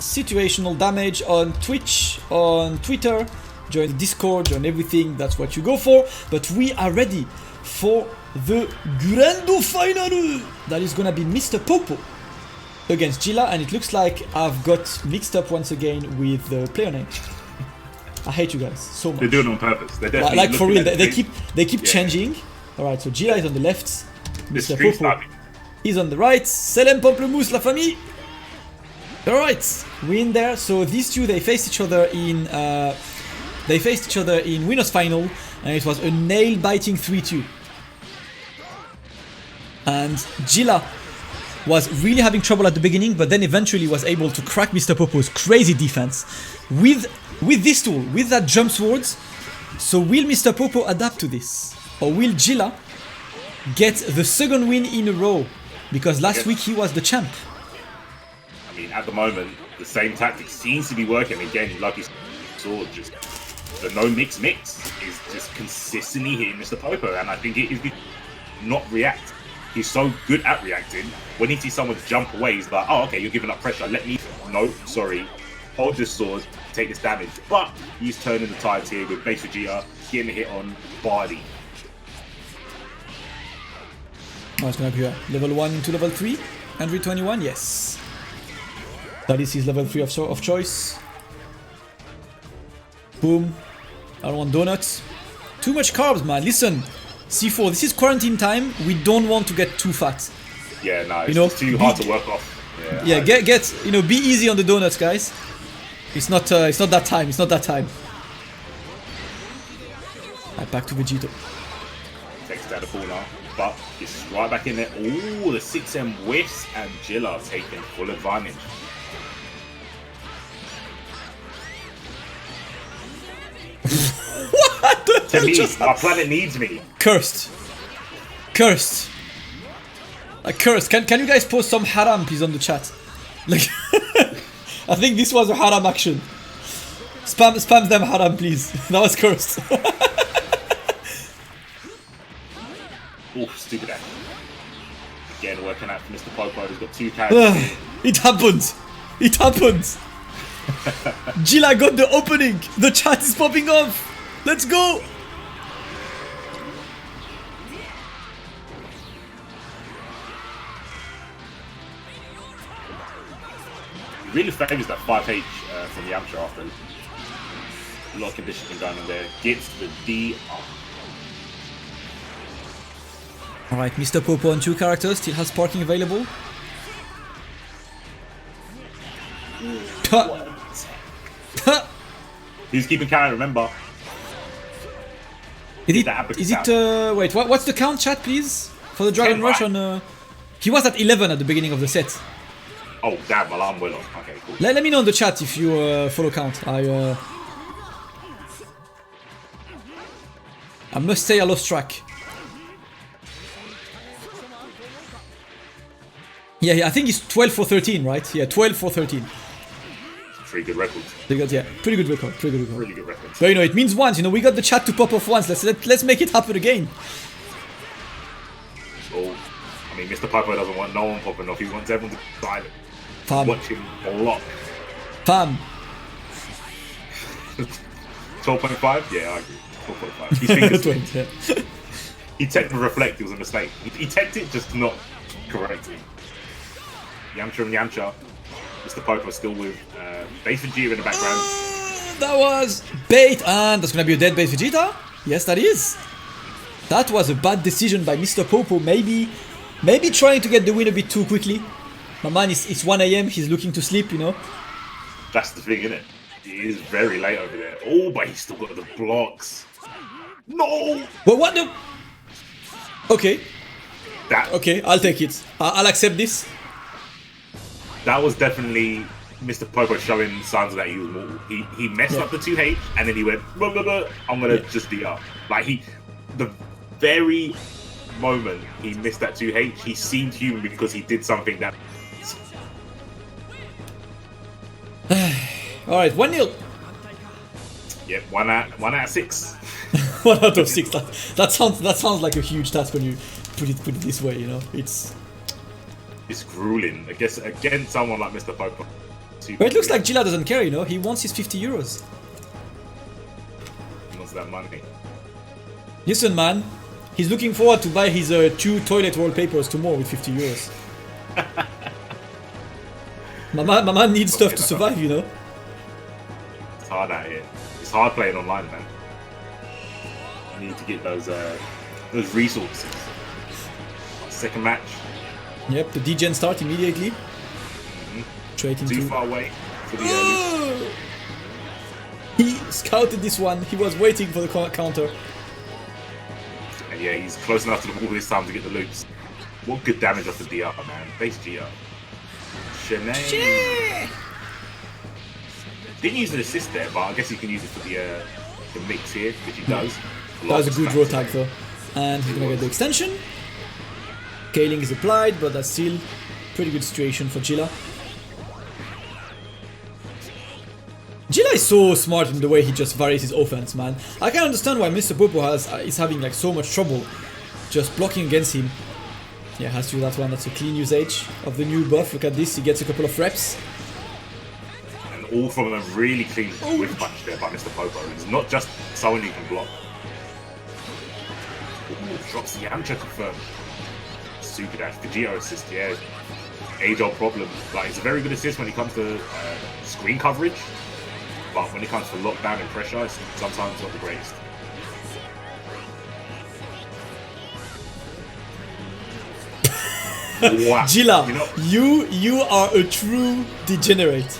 situational damage on Twitch, on Twitter, join the Discord, join everything, that's what you go for. But we are ready for the Grando Final! That is gonna be MrPopo against Jila, and it looks like I've got mixed up once again with the player name. I hate you guys so much. They do it on purpose. They're definitely like for real, they keep yeah. changing. Alright, so Jila is on the left, MrPopo is on the right. Selem Pamplemousse, la famille! Alright, we in there. So these two, they faced each other in winners final, and it was a nail-biting 3-2. And Jila was really having trouble at the beginning, but then eventually was able to crack MrPopo's crazy defense with this tool, with that jump swords. So will MrPopo adapt to this? Or will Jila get the second win in a row? Because last week he was the champ. I mean, at the moment, the same tactic seems to be working. Again, like you saw, just the no mix is just consistently hitting MrPopo, and I think it is not react. He's so good at reacting. When he sees someone jump away, he's like, oh, okay, you're giving up pressure. Let me, no, sorry, hold this sword, take this damage. But he's turning the tides here with base Vegeta, getting a hit on Bardi. Oh, it's gonna be level 1 into level 3. 121, yes. That is his level 3 of choice. Boom. I don't want donuts. Too much carbs, man. Listen, C4, this is quarantine time. We don't want to get too fat. Yeah, no, it's too hard to work off. Yeah, get be easy on the donuts, guys. It's not that time. It's not that time. Right, back to Vegito. Takes it out of the corner, but it's right back in there. Ooh, the 6M whiffs, and Jila taking full advantage. What the To hell me, just my planet needs me. Cursed. Like cursed. Can you guys post some haram please on the chat? Like I think this was a haram action. Spam them haram please. That was cursed. Oh, stupid act. Again, working out for MrPopo, who's got 2 characters. It happened. Jila got the opening. The chat is popping off. Let's go. Really favours that 5H from Yamcha after a lot of conditioning going on there. Gets the D up. Alright, MrPopo on 2 characters, still has parking available. He's keeping count, remember. Wait, what's the count, chat, please? For the Dragon Rush on... He was at 11 at the beginning of the set. Oh, damn, alarm went off. Okay, cool. Let me know in the chat if you follow count. I must say I lost track. Yeah, I think it's 12 for 13, right? Yeah, 12 for 13. Pretty good records. Pretty good record. Really good records. But it means once, we got the chat to pop off once. Let's make it happen again. So, I mean, MrPopo doesn't want no one popping off. He wants everyone to silent. Watch him block. Pam. 12.5? Yeah, I agree. 12.5. His fingers. Yeah. He teched the reflect. It was a mistake. He teched it, just not correctly. Yamcha and Yamcha. MrPopo still with base Vegeta in the background. That was bait, and that's gonna be a dead base Vegeta. Yes, that is. That was a bad decision by MrPopo. Maybe trying to get the win a bit too quickly. My man, it's 1 AM. He's looking to sleep, That's the thing, isn't it? He is very late over there. Oh, but he's still got the blocks. No. Well, what the? Okay. That. Okay, I'll take it. I'll accept this. That was definitely MrPopo showing signs that he was mortal. He messed up the 2H, and then he went, blah, blah, blah, I'm gonna just DR. Like the very moment he missed that 2H, he seemed human because he did something that. All right, 1-0. Yep, 1 out of 6. 1 out of 6. That sounds like a huge task when you put it this way. It's grueling. I guess against someone like MrPopo, But it looks like Jila doesn't care, you know. He wants his 50 euros. He wants that money. Listen, man. He's looking forward to buy his 2 toilet wallpapers tomorrow with 50 euros. my man needs stuff to survive, you know. It's hard out here. It's hard playing online, man. You need to get those resources. Second match. Yep, the D-Gen start immediately. Straight into... Too far away for the early. He scouted this one. He was waiting for the counter. And yeah, he's close enough to the ball this time to get the loops. What good damage off the DR, man. Base GR. Shanae. Didn't use an assist there, but I guess he can use it for the mix here, which he does. That was a good road tag though. And he's gonna get the extension. Scaling is applied, but that's still pretty good situation for Jila. Jila is so smart in the way he just varies his offense, man. I can understand why MrPopo is having like so much trouble just blocking against him. Yeah, has to do that one. That's a clean usage of the new buff. Look at this, he gets a couple of reps. And all from a really clean whiff punch there by MrPopo. It's not just someone you can block. Ooh, drops the Yamcha confirmed. Super dash, Vegito assist, yeah. Age-old problem. Like, it's a very good assist when it comes to screen coverage, but when it comes to lockdown and pressure, it's sometimes not the greatest. Wow. Jila, you know, you are a true degenerate.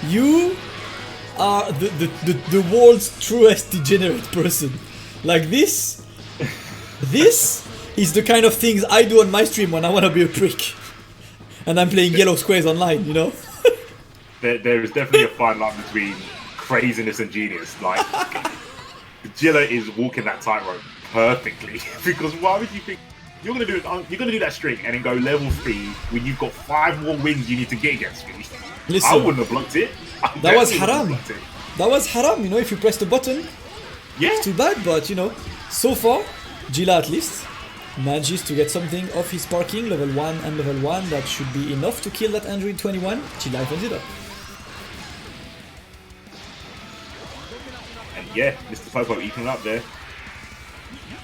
You are the world's truest degenerate person. Like this is the kind of things I do on my stream when I want to be a prick. And I'm playing yellow squares online, you know? there is definitely a fine line between craziness and genius. Like, Jila is walking that tightrope perfectly. Because why would you think you're gonna do that string and then go level 3 when you've got 5 more wins you need to get against me? Listen, I wouldn't have blocked it. That was haram. That was haram, you know, if you press the button. Yeah. It's too bad, but you know, so far, Jila at least manages to get something off his parking, level 1 and level 1. That should be enough to kill that Android 21. Jila opens it up. And yeah, MrPopo eating up there.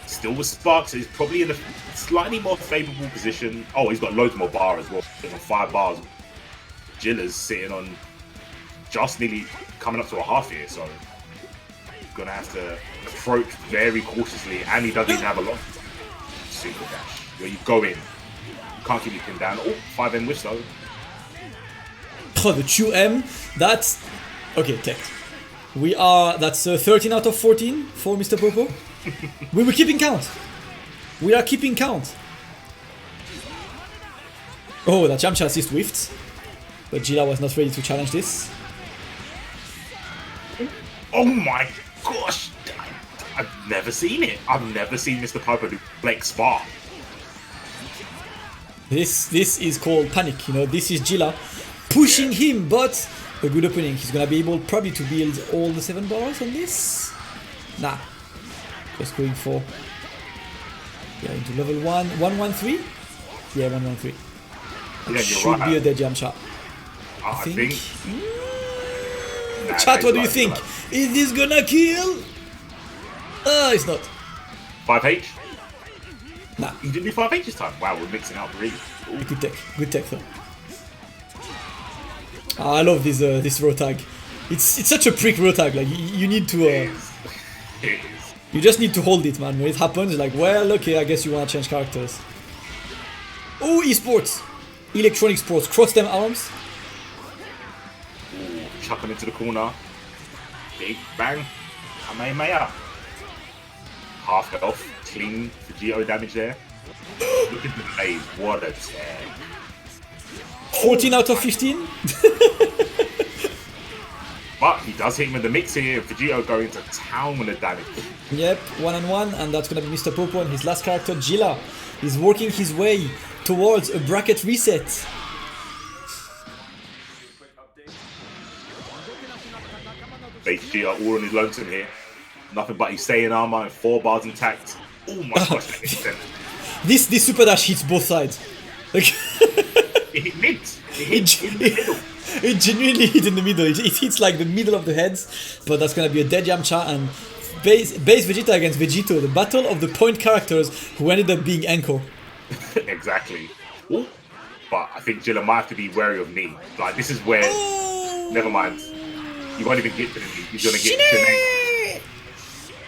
Still with Sparks, so he's probably in a slightly more favourable position. Oh, he's got loads more bar as well. He's on 5 bars. Jilla's sitting on just nearly coming up to a half here, so he's gonna have to approach very cautiously, and he doesn't even have a lot. Super dash, where you go in, you can't keep your pin down. Oh, 5M wish though. Oh, the 2M, that's okay. Tech. That's 13 out of 14 for MrPopo. We were keeping count. We are keeping count. Oh, that Yamcha assist whiffed. But Jila was not ready to challenge this. Oh my gosh! I've never seen it. I've never seen MrPopo do Blake Spar. This is called panic, you know. This is Jila pushing him, but a good opening. He's gonna be able probably to build all the 7 bars on this. Nah. Just going for into level 113? Yeah, 113. Yeah, should be a dead Yamcha. I think. Chat, what do you think? Is this gonna kill? It's not. 5H? Nah. You didn't do 5H this time? Wow, we're mixing up really. Ooh. Good tech though. I love this row tag. It's such a prick row tag. Like you need to. It is. You just need to hold it, man. When it happens, you're like, well, okay, I guess you wanna change characters. Oh, esports, electronic sports. Cross them arms. Ooh, chuck him into the corner. Big bang. Kamehameha. Half health. Clean Vegito damage there. Look at the blade. What a tag. 14 out of 15. But he does hit him with the mix here. Vegito going to town with the damage. Yep, 1-on-1, and that's gonna be MrPopo and his last character, Jila. He's working his way towards a bracket reset. Base G are all on his lonesome here. Nothing but he's staying armor and 4 bars intact. Oh my gosh, that makes sense. This super dash hits both sides. Like It hit mid. It hit in the middle. It genuinely hit in the middle. It hits like the middle of the heads, but that's gonna be a dead Yamcha and base Vegeta against Vegito, the battle of the point characters who ended up being Anko. Exactly. Ooh. But I think Jila might have to be wary of knee. Like, this is where... Never mind. You won't even get to the knee. You're gonna get to the knee.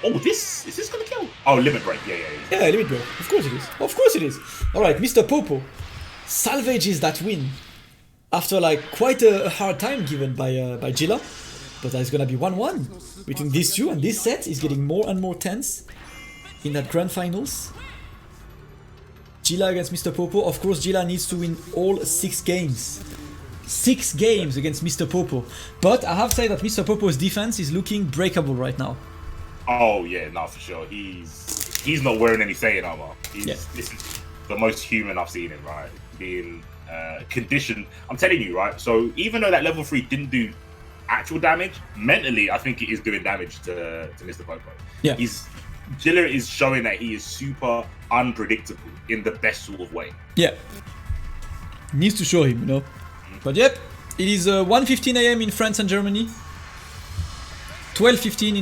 Oh, is this gonna kill? Oh, limit break. Yeah. Yeah, limit break. Of course it is. Of course it is. Alright, MrPopo salvages that win after like quite a hard time given by Jila. But there's gonna be 1-1 between these two, and this set is getting more and more tense in that grand finals. Jila against MrPopo. Of course, Jila needs to win all 6 games. 6 games against MrPopo. But I have to say that MrPopo's defense is looking breakable right now. Oh yeah, no, for sure. He's not wearing any Saiyan armor. This is the most human I've seen him, right? Being conditioned. I'm telling you, right? So even though that level 3 didn't do actual damage, mentally, I think it is doing damage to MrPopo. Yeah. Jila is showing that he is super unpredictable in the best sort of way. Yeah. Needs to show him, you know. But yep, it is 1:15 AM in France and Germany. 12:15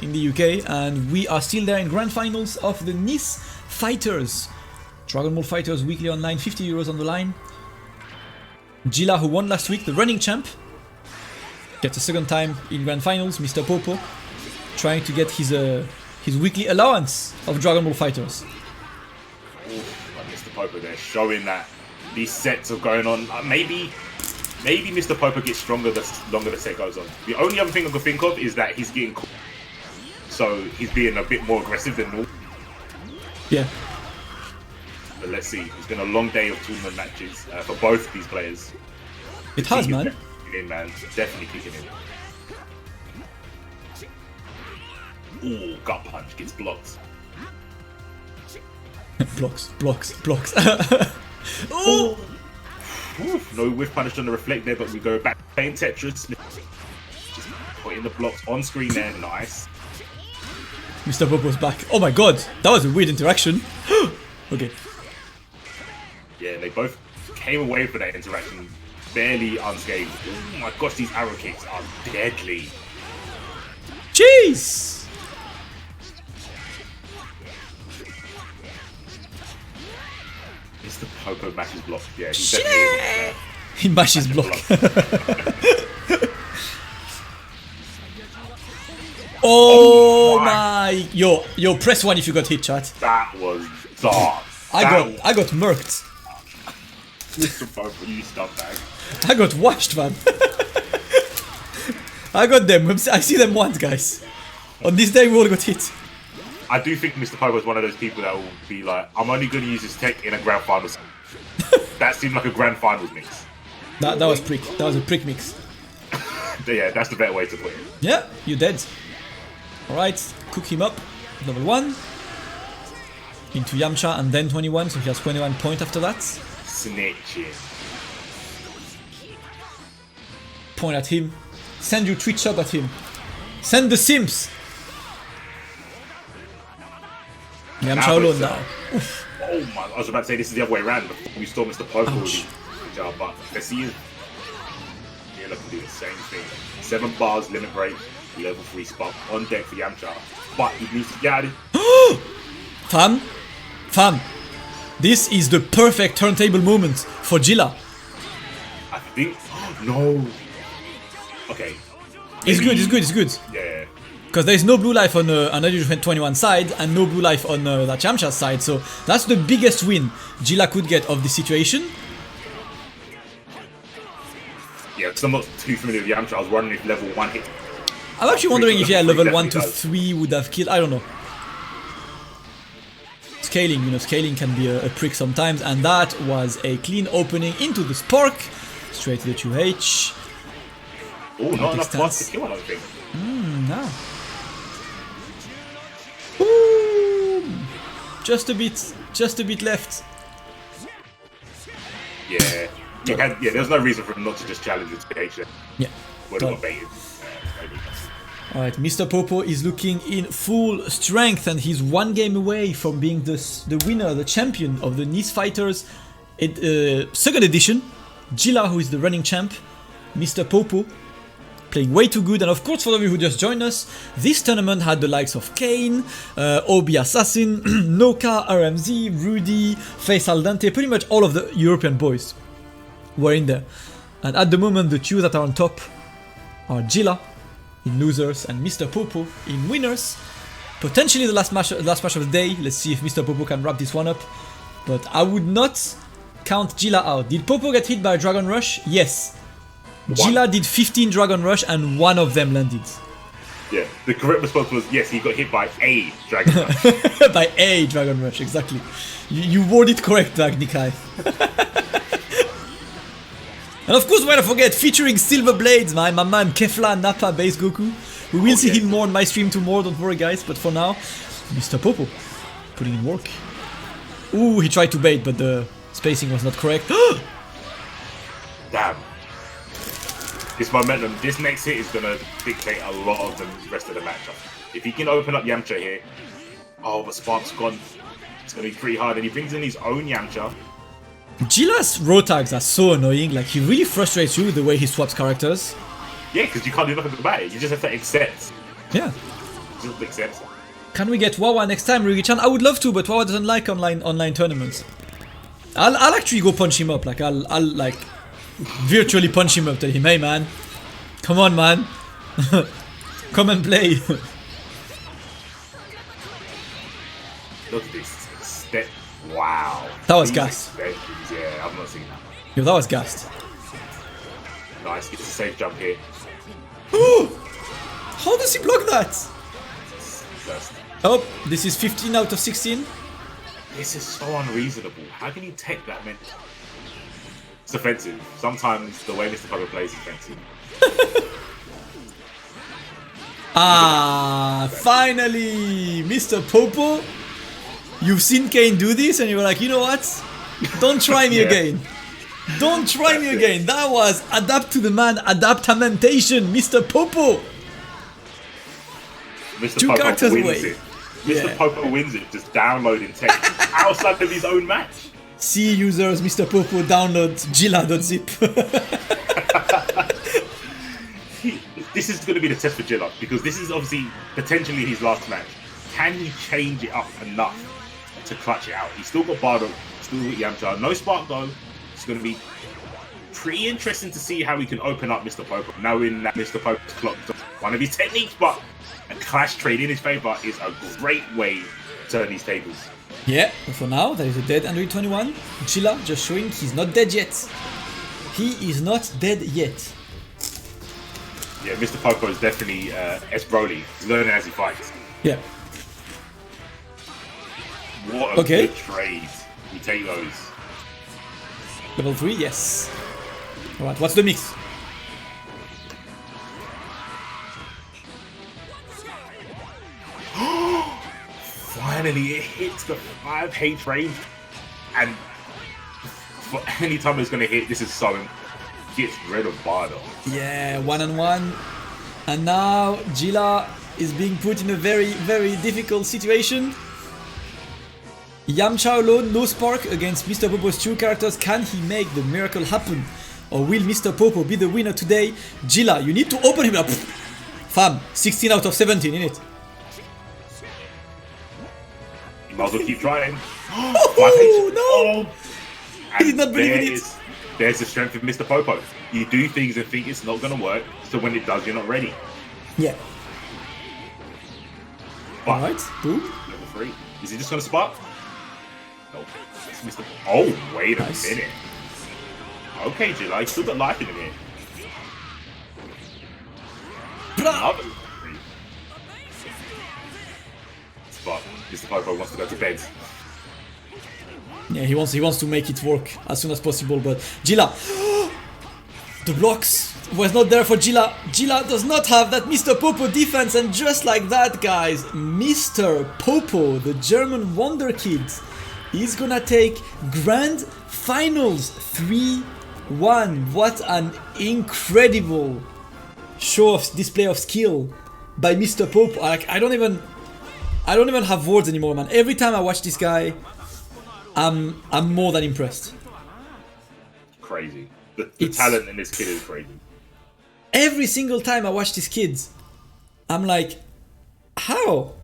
in the UK, and we are still there in grand finals of the Nice Fighters. Dragon Ball Fighters weekly online, €50 on the line. Jila, who won last week, the running champ, gets a second time in grand finals. MrPopo trying to get his weekly allowance of Dragon Ball Fighters. MrPopo there showing that these sets are going on. Maybe MrPopo gets stronger the longer the set goes on. The only other thing I could think of is that he's getting caught, so he's being a bit more aggressive than normal. Yeah. But let's see. It's been a long day of tournament matches for both these players. It has, man. Definitely kicking in. Ooh, gut punch gets blocked. blocks. Ooh. No whiff punish on the reflect there, but we go back playing Tetris. Just putting the blocks on screen there. Nice. MrPopo's back. Oh my god, that was a weird interaction. Okay. Yeah, they both came away from that interaction barely unscathed. Oh my gosh, these arrow kicks are deadly. Jeez! MrPopo mashes block. Yeah, he's definitely He mashes block. Oh my! Yo, press 1 if you got hit, chat. That was dark. I got murked. MrPopo, you scumbag. I got washed, man. I got them. I see them once, guys. On this day, we all got hit. I do think MrPopo is one of those people that will be like, I'm only going to use this tech in a grand finals. That seemed like a grand finals mix. That was prick. That was a prick mix. Yeah, that's the better way to put it. Yeah, you're dead. Alright, cook him up. Level 1. Into Yamcha and then 21, so he has 21 points after that. Snitching. Point at him. Send your Twitch sub at him. Send the Sims! Yamcha alone now. Oh my, I was about to say this is the other way around. We saw MrPopo with his job, but let's see if Jila can do the same thing. 7 bars, limit break, level 3 spot on deck for Yamcha. But he needs to get out of it. Fam, this is the perfect turntable moment for Jila. I think, no. Okay. It's good. Yeah. Because there is no blue life on Adaptation 21 side and no blue life on that Yamcha side, so that's the biggest win Jila could get of the situation. Yeah, because I'm not too familiar with Yamcha. I was wondering if level 1 hit. I'm actually wondering if level 1 to 3 would have killed. I don't know. Scaling, scaling can be a prick sometimes, and that was a clean opening into the spark. Straight to the 2H. Oh, not enough bars to kill, I don't think. No. Boom! Just a bit left. Yeah. There's no reason for him not to just challenge the 2H. Yeah. Would have got baited. Alright, MrPopo is looking in full strength, and he's 1 game away from being the winner, the champion of the Nice Fighters second edition. Jila, who is the running champ, MrPopo playing way too good. And of course, for those of you who just joined us, this tournament had the likes of Kane, Obi Assassin, Noka, RMZ, Rudy, Face Al Dente, pretty much all of the European boys were in there. And at the moment, the two that are on top are Jila in losers and MrPopo in winners. Potentially the last match of the day. Let's see if MrPopo can wrap this one up. But I would not count Jila out. Did Popo get hit by a Dragon Rush? Yes. Jila did 15 Dragon Rush and one of them landed. Yeah, the correct response was yes, he got hit by a Dragon Rush. By a Dragon Rush, exactly. You worded correct, Nikai. And of course, why not forget, featuring Silver Blades, my man Kefla, Nappa, Base Goku. We will see him more on my stream tomorrow, don't worry guys, but for now, MrPopo putting in work. Ooh, he tried to bait, but the spacing was not correct. Damn. This momentum, this next hit is going to dictate a lot of the rest of the matchup. If he can open up Yamcha here, oh, but Spark's gone. It's going to be pretty hard, and he brings in his own Yamcha. Jila's rotags are so annoying, like he really frustrates you with the way he swaps characters. Yeah, because you can't do nothing about it, you just have to accept. Yeah. Just accept. Can we get Wawa next time, Ryugi-chan? I would love to, but Wawa doesn't like online tournaments. I'll actually go punch him up, like I'll like virtually punch him up, tell him, hey man, come on man, come and play. Look at this step, wow. That was gassed. Yeah, I've not seen that. Yo, that was gassed. Nice, it's a safe jump here. How does he block that? Just, Oh, this is 15 out of 16. this is so unreasonable. How can you take that man? It's offensive. Sometimes the way MrPopo plays is offensive. Finally, MrPopo. You've seen Kane do this and you were like, you know what? Don't try me again. Don't try me again. That was adapt to the man, adaptation, MrPopo. MrPopo wins it. MrPopo wins it, just downloading tech outside of his own match. See users, MrPopo download Jila.zip. This is going to be the test for Jila, because this is obviously potentially his last match. Can he change it up enough to clutch it out? He's still got Bardock, still got Yamcha, no Spark though. It's going to be pretty interesting to see how he can open up MrPopo, knowing that MrPopo's clocked one of his techniques, but a clash trade in his favor is a great way to turn these tables. Yeah, but for now, there is a dead Android 21. Jila just showing he's not dead yet. He is not dead yet. Yeah, MrPopo is definitely S. Broly. He's learning as he fights. Yeah. What a good trade. We take those. Level 3, yes. Alright, what's the mix? Finally, it hits the 5H range. And for any time it's going to hit, this is so... Gets rid of Bardock. Yeah, 1-on-1. And now Jila is being put in a very, very difficult situation. Yamcha alone, no spark against MrPopo's two characters. Can he make the miracle happen? Or will MrPopo be the winner today? Jila, you need to open him up. Fam, 16 out of 17, innit? You might as well keep trying. Oh, no! He did not believe in it. There's the strength of MrPopo. You do things and think it's not going to work, so when it does, you're not ready. Yeah. Alright, boom. Level 3. Is he just going to spark? Nope. It's Mr. Oh, wait a minute. Okay, Jila, you still got life in here. Another 3. But MrPopo wants to go to bed. Yeah, he wants to make it work as soon as possible, but Jila, the blocks was not there for Jila. Jila does not have that MrPopo defense, and just like that, guys, MrPopo, the German wonder kid, is gonna take grand finals 3-1. What an incredible show of display of skill by MrPopo. Like, I don't even have words anymore, man. Every time I watch this guy, I'm more than impressed. Crazy. The talent in this kid is crazy. every single time I watch these kids, I'm like, how?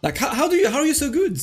Like, how are you so good?